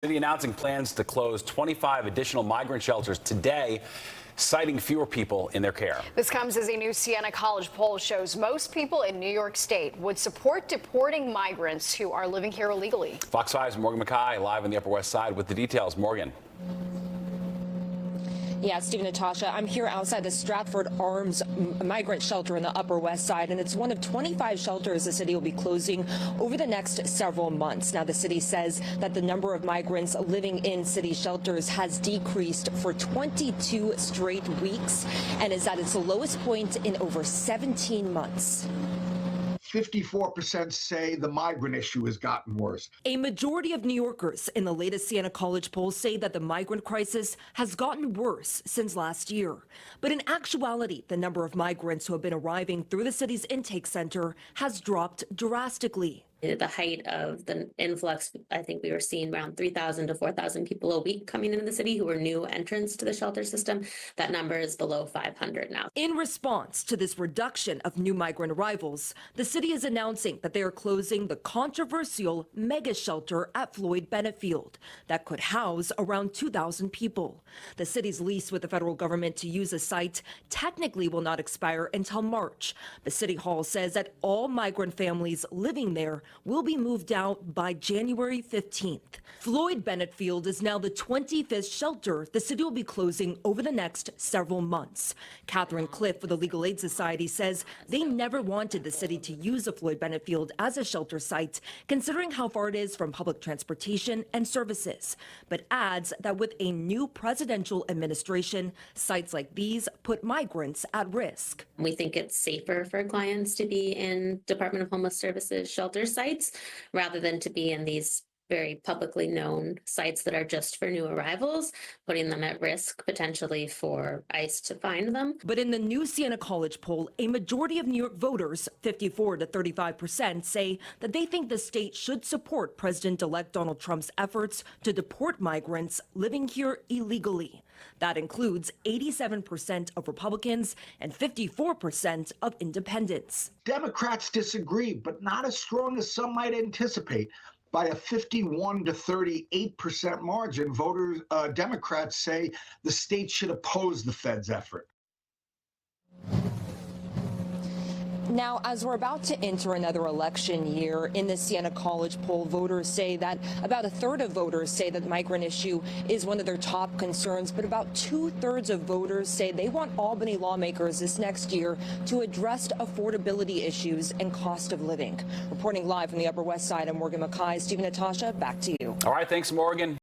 City announcing plans to close 25 additional migrant shelters today, citing fewer people in their care. This comes as a new Siena College poll shows most people in New York State would support deporting migrants who are living here illegally. Fox 5's Morgan McKay live on the Upper West Side with the details. Morgan. Yeah, Steve and Natasha, I'm here outside the Stratford Arms migrant shelter in the Upper West Side, and it's one of 25 shelters the city will be closing over the next several months. Now, the city says that the number of migrants living in city shelters has decreased for 22 straight weeks and is at its lowest point in over 17 months. 54% say the migrant issue has gotten worse. A majority of New Yorkers in the latest Siena College poll say that the migrant crisis has gotten worse since last year. But in actuality, the number of migrants who have been arriving through the city's intake center has dropped drastically. At the height of the influx, I think we were seeing around 3,000 to 4,000 people a week coming into the city who were new entrants to the shelter system. That number is below 500 now. In response to this reduction of new migrant arrivals, the city is announcing that they are closing the controversial mega shelter at Floyd Bennett Field that could house around 2,000 people. The city's lease with the federal government to use the site technically will not expire until March. The city hall says that all migrant families living there will be moved out by January 15th. Floyd Bennett Field is now the 25th shelter the city will be closing over the next several months. Catherine Cliff with the Legal Aid Society says they never wanted the city to use the Floyd Bennett Field as a shelter site, considering how far it is from public transportation and services, but adds that with a new presidential administration, sites like these put migrants at risk. We think it's safer for clients to be in Department of Homeless Services shelter sites rather than to be in these very publicly known sites that are just for new arrivals, putting them at risk potentially for ICE to find them. But in the new Siena College poll, a majority of New York voters, 54 to 35%, say that they think the state should support President-elect Donald Trump's efforts to deport migrants living here illegally. That includes 87% of Republicans and 54% of independents. Democrats disagree, but not as strong as some might anticipate. By a 51 to 38% margin, Democrats say the state should oppose the Fed's effort. Now, as we're about to enter another election year, in the Siena College poll, voters say that about a third of voters say that the migrant issue is one of their top concerns, but about 2/3 of voters say they want Albany lawmakers this next year to address affordability issues and cost of living. Reporting live from the Upper West Side, I'm Morgan McKay. Steve and Natasha, back to you. All right, thanks, Morgan.